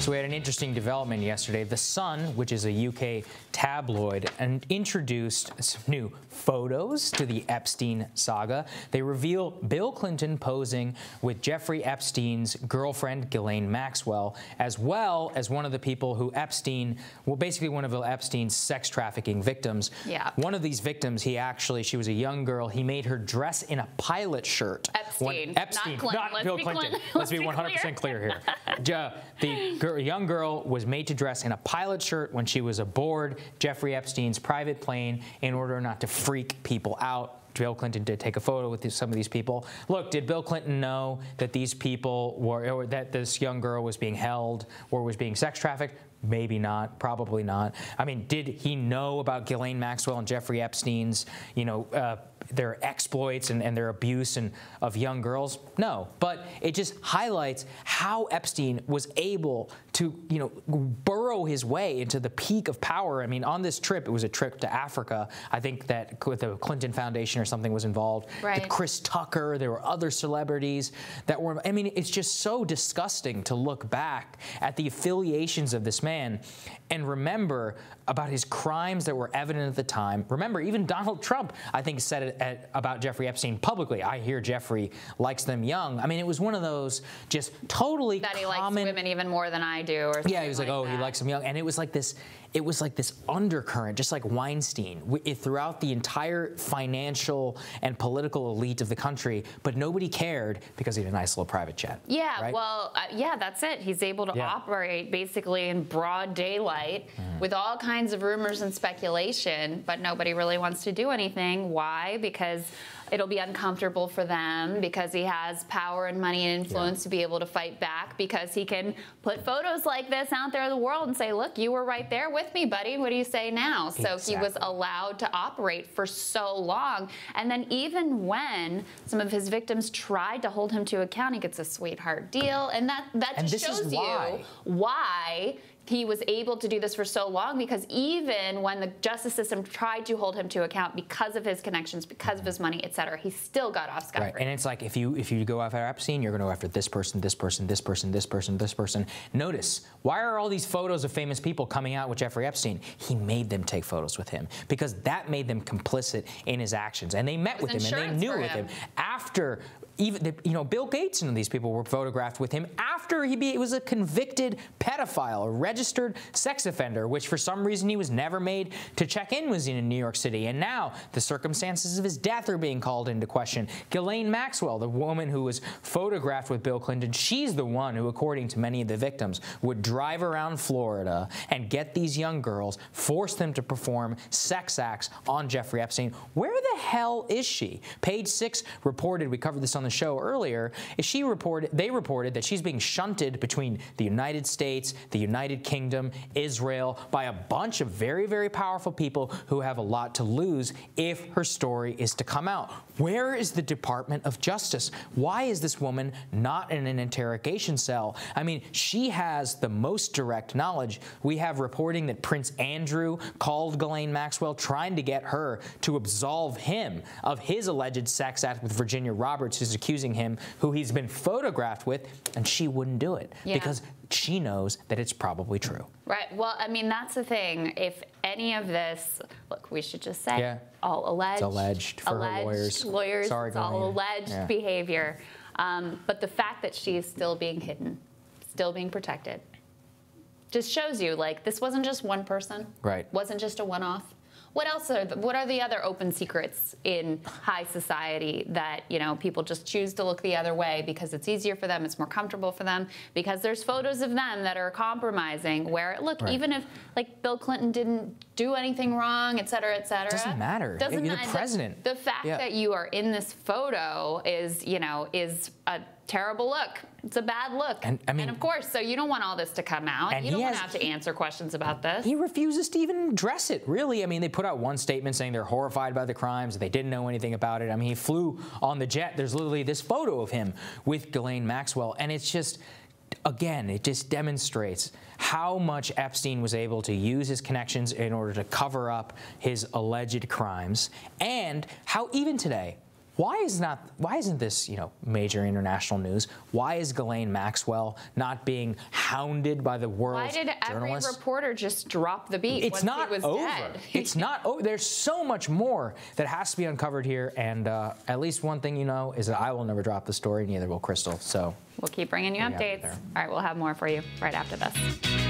So we had an interesting development yesterday. The Sun, which is a UK tabloid, and introduced some new photos to the Epstein saga. They reveal Bill Clinton posing with Jeffrey Epstein's girlfriend, Ghislaine Maxwell, as well as one of the people who Epstein, well, basically one of Epstein's sex trafficking victims. Yeah. One of these victims, she was a young girl. He made her dress in a pilot shirt. Epstein, Epstein, not Bill Clinton. Let's be 100% clear here. The young girl was made to dress in a pilot shirt when she was aboard Jeffrey Epstein's private plane in order not to freak people out. Bill Clinton did take a photo with some of these people. Look, did Bill Clinton know that these people were, or that this young girl was being held or was being sex trafficked? Maybe not, probably not. I mean, did he know about Ghislaine Maxwell and Jeffrey Epstein's, their exploits and their abuse of young girls? No, but it just highlights how Epstein was able to, burrow his way into the peak of power. I mean, on this trip, it was a trip to Africa. I think that the Clinton Foundation or something was involved. Right. The Chris Tucker, there were other celebrities that were, I mean, it's just so disgusting to look back at the affiliations of this man and remember about his crimes that were evident at the time. Remember, even Donald Trump, I think, said it about Jeffrey Epstein publicly. I hear Jeffrey likes them young. I mean, it was one of those just totally that he common, likes women even more than I do, or something. Yeah, he was like, oh, he likes them young, and it was like this. It was like this undercurrent, just like Weinstein, throughout the entire financial and political elite of the country, but nobody cared because he had a nice little private jet. Yeah, right? well, yeah, that's it. He's able to operate basically in broad daylight with all kinds of rumors and speculation, but nobody really wants to do anything. Why? Because it'll be uncomfortable for them, because he has power and money and influence to be able to fight back, because he can put photos like this out there in the world and say, look, you were right there with me, buddy. What do you say now? So he was allowed to operate for so long. And then even when some of his victims tried to hold him to account, he gets a sweetheart deal. And that just shows you why he was able to do this for so long, because even when the justice system tried to hold him to account because of his connections, because of his money, et cetera, he still got off scot-free. Right, and it's like if you go after Epstein, you're going to go after this person, this person, this person, this person, this person. Notice, why are all these photos of famous people coming out with Jeffrey Epstein? He made them take photos with him because that made them complicit in his actions, and they met with him and they knew with him after. Even Bill Gates and these people were photographed with him after he was a convicted pedophile, a registered sex offender, which for some reason he was never made to check in was in New York City. And now the circumstances of his death are being called into question. Ghislaine Maxwell, the woman who was photographed with Bill Clinton, she's the one who, according to many of the victims, would drive around Florida and get these young girls, force them to perform sex acts on Jeffrey Epstein. Where the hell is she? Page 6 reported, we covered this on the show earlier, they reported that she's being shunted between the United States, the United Kingdom, Israel, by a bunch of very, very powerful people who have a lot to lose if her story is to come out. Where is the Department of Justice? Why is this woman not in an interrogation cell? I mean, she has the most direct knowledge. We have reporting that Prince Andrew called Ghislaine Maxwell trying to get her to absolve him of his alleged sex act with Virginia Roberts, who's accusing him, who he's been photographed with, and she wouldn't do it because she knows that it's probably true. Right. Well, I mean, that's the thing. If any of this, look, we should just say all alleged. It's alleged for her lawyers. Sorry, it's all alleged behavior. But the fact that she is still being hidden, still being protected, just shows you, like, this wasn't just one person. Right. Wasn't just a one-off. What else what are the other open secrets in high society that, people just choose to look the other way because it's easier for them, it's more comfortable for them, because there's photos of them that are compromising where, look, even if, like, Bill Clinton didn't do anything wrong, et cetera, et cetera. Doesn't matter. Doesn't You're matter. the president. The fact that you are in this photo is, is a terrible look. It's a bad look. And of course, so you don't want all this to come out. And you don't want to have to answer questions about this. He refuses to even address it, really. I mean, they put out one statement saying they're horrified by the crimes, they didn't know anything about it. I mean, he flew on the jet. There's literally this photo of him with Ghislaine Maxwell, and it's just, again, it just demonstrates how much Epstein was able to use his connections in order to cover up his alleged crimes, and how even today, Why isn't this, major international news? Why is Ghislaine Maxwell not being hounded by the world's journalists? Why did every reporter just drop the beat once he was dead? It's not over. There's so much more that has to be uncovered here, and at least one thing you know is that I will never drop the story, neither will Crystal. So we'll keep bringing you updates. All right, we'll have more for you right after this.